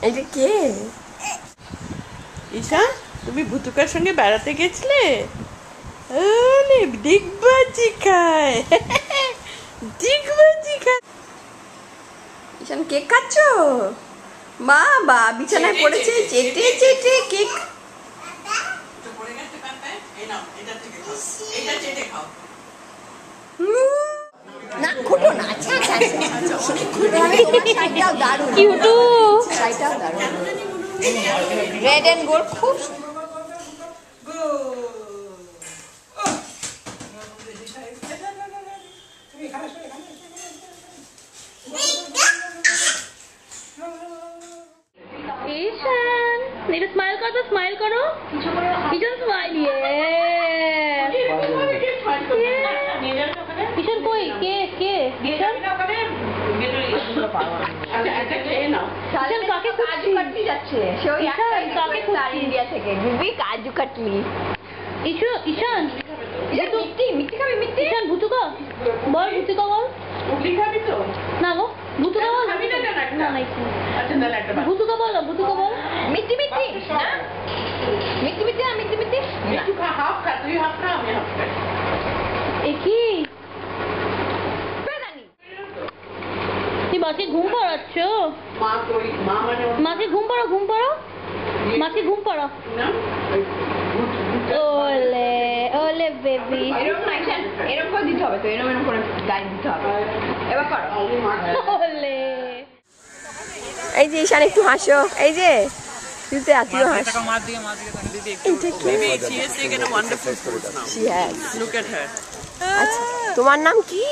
এটা কে? ঈশা, তুমি ভুতুকার সঙ্গে বেড়াতে গেছিলে? ডিগবাজি খায়, ডিগবাজি খায়। ঈশান কেক খাচ্ছ? মা বা বিছানায় পড়েছে, চেটে চেটে কেক। না খুঁটো না, আচ্ছা আচ্ছা শাড়িটাও দারুণ, শাড়িটাও দারুণ, রেড এন্ড গোল্ড, খুব ঈশান একটু স্মাইল করো, স্মাইল করো, ঈশান স্মাইল। ঈশান কই? কে কে? ঈশান কাকে কাটলি যাচ্ছে? ইন্ডিয়া থেকে কাজু কাটলি। ঈশান মিষ্টি খাবি? মিষ্টি ঈশান ভুতুকা বল, ভুতুকা বল। না গো ভুতুকা বল, ভুতুকা বল, ভুতুকা বল। মিষ্টি মিষ্টি না, মিষ্টি মিষ্টি না, মিষ্টি মিষ্টি কি? তুই মাকে ঘুম পাড়াচ্ছ? মাকে ঘুম পাড়ো, ঘুম পাড়ো, মাকে ঘুম পাড়ো। ওলে ওলে বেবি, এরকম করে দিতে হবে তো, এরকম করে গায়ে দিতে হবে। এবার করো ওলে। এই যে ঈশান একটু হাসো, এই যে তুই আতিও হাস। আচ্ছা তোমার নাম কি?